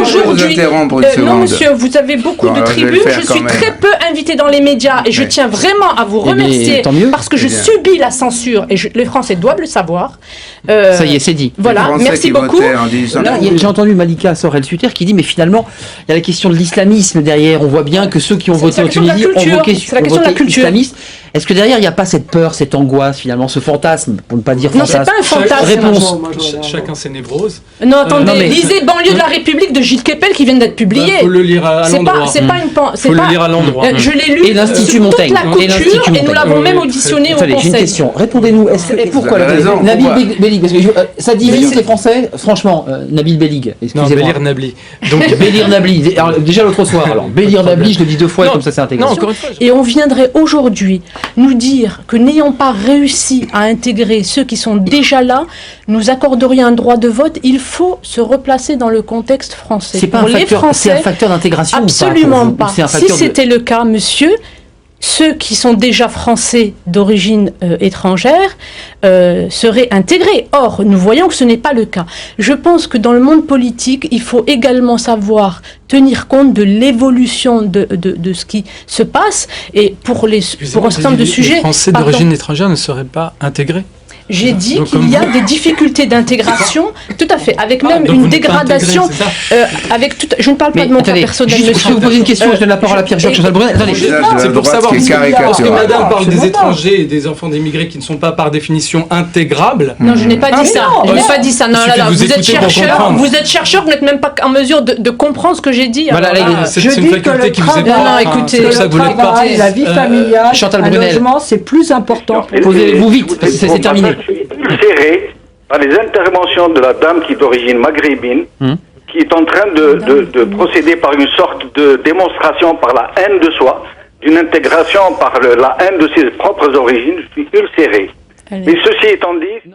Aujourd'hui, non monsieur, vous avez beaucoup de tribunes, je suis très peu invité dans les médias et je tiens vraiment à vous remercier parce que je subis la censure et les Français doivent le savoir. Ça y est, c'est dit. Voilà, merci beaucoup. J'ai entendu Malika Sorel-Suter qui dit mais finalement il y a la question de l'islamisme derrière, on voit bien que ceux qui ont voté en Tunisie ont voté islamiste. Est-ce que derrière il n'y a pas cette peur, cette angoisse finalement, ce fantasme, pour ne pas dire fantasme? Non, c'est pas un fantasme. Réponse. Chacun ses névroses. Non, attendez, lisez Banlieue de la République de Gilles Kepel qui vient d'être publié. Il faut le lire à l'endroit. C'est pas une faut le lire à l'endroit. Je l'ai lu. Et l'Institut Montaigne. Toute la couture, et nous l'avons même auditionné au Conseil. Attendez, j'ai une question. Répondez-nous. Pourquoi Nabil Bellig, parce que ça divise les Français. Franchement, Nabil Bellig. Non, Bélir Nabli. Donc Bélir Nabli. Déjà l'autre soir. Alors Bélir Nabli, je le dis 2 fois, comme ça c'est intégré. Et on viendrait aujourd'hui nous dire que n'ayant pas réussi à intégrer ceux qui sont déjà là, nous accorderions un droit de vote. Il faut se replacer dans le contexte français. C'est pas un facteur d'intégration. Absolument pas. Si c'était le cas, monsieur, ceux qui sont déjà français d'origine étrangère seraient intégrés. Or, nous voyons que ce n'est pas le cas. Je pense que dans le monde politique, il faut également savoir tenir compte de l'évolution de ce qui se passe. Et pour un certain nombre de sujets... Les Français d'origine étrangère ne seraient pas intégrés. J'ai dit qu'il y a des difficultés d'intégration, tout à fait, avec même une dégradation. Je ne parle pas de mon cas personnel. Je vais vous poser une question, je donne la parole à Pierre-Georges Chassalbrunel. C'est pour savoir, parce que madame parle des étrangers et des enfants d'immigrés qui ne sont pas par définition intégrables. Non, je n'ai pas dit ça. Je n'ai pas dit ça. Non, là, vous êtes chercheur, vous n'êtes même pas en mesure de comprendre ce que j'ai dit. C'est une faculté qui vous est pas. Non, écoutez, le travail, la vie familiale, un logement, c'est plus important. Posez-vous vite, c'est terminé. Je suis ulcéré par les interventions de la dame qui est d'origine maghrébine, qui est en train de procéder par une sorte de démonstration par la haine de soi, d'une intégration par la haine de ses propres origines. Je suis ulcéré. Mais ceci étant dit...